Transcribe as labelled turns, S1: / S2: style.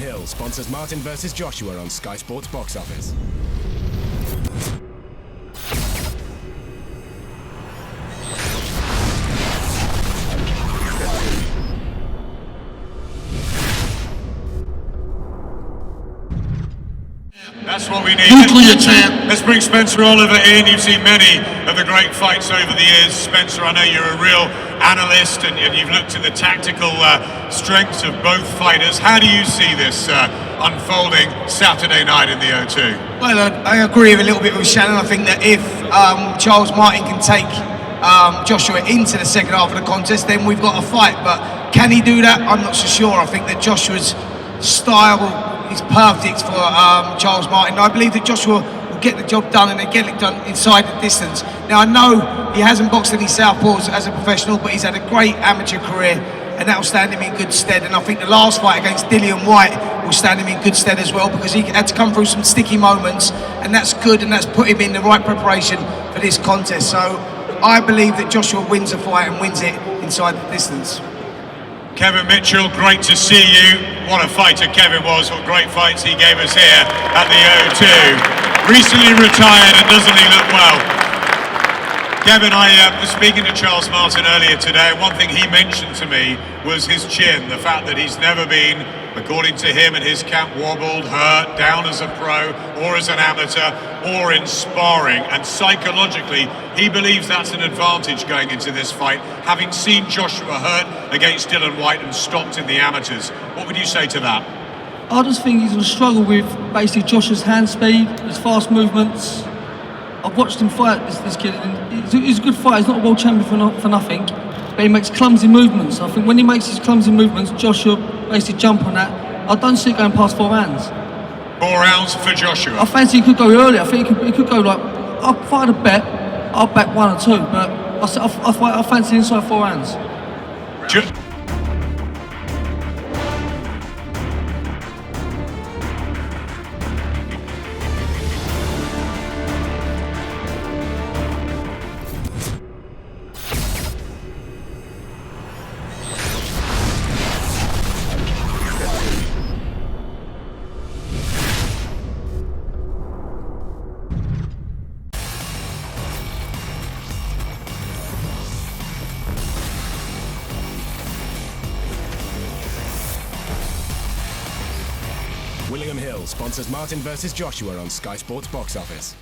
S1: Hill sponsors Martin vs Joshua on Sky Sports Box Office.
S2: That's what we need.
S3: Nuclear champ.
S2: Let's bring Spencer Oliver in. You've seen many of the great fights over the years. Spencer, I know you're a real analyst and you've looked at the tactical strengths of both fighters. How do you see this unfolding Saturday night in the O2?
S4: Well, I agree a little bit with Shannon. I think that if Charles Martin can take Joshua into the second half of the contest, then we've got a fight. But can he do that? I'm not so sure. I think that Joshua's style is perfect for Charles Martin. I believe that Joshua will get the job done and get it done inside the distance. Now I know he hasn't boxed any southpaws as a professional, but he's had a great amateur career and that will stand him in good stead. And I think the last fight against Dillian White will stand him in good stead as well, because he had to come through some sticky moments, and that's good, and that's put him in the right preparation for this contest. So I believe that Joshua wins the fight and wins it inside the distance.
S2: Kevin Mitchell, great to see you. What a fighter Kevin was, what great fights he gave us here at the O2. Recently retired, and doesn't he look well? Kevin, I was speaking to Charles Martin earlier today, and one thing he mentioned to me was his chin, the fact that he's never been, according to him and his camp, wobbled, hurt, down as a pro, or as an amateur, or in sparring. And psychologically, he believes that's an advantage going into this fight, having seen Joshua hurt against Dillian White and stopped in the amateurs. What would you say to that?
S5: I just think he's going to struggle with basically Joshua's hand speed, his fast movements. I've watched him fight this kid, and he's a good fighter. He's not a world champion for nothing, but he makes clumsy movements. I think when he makes his clumsy movements, Joshua basically jump on that. I don't see it going past 4 rounds.
S2: 4 rounds for Joshua.
S5: I fancy he could go earlier. I think he could go like, I'll fight a bet, I'll back 1 or 2, but I fancy inside 4 rounds.
S1: William Hill sponsors Martin vs Joshua on Sky Sports Box Office.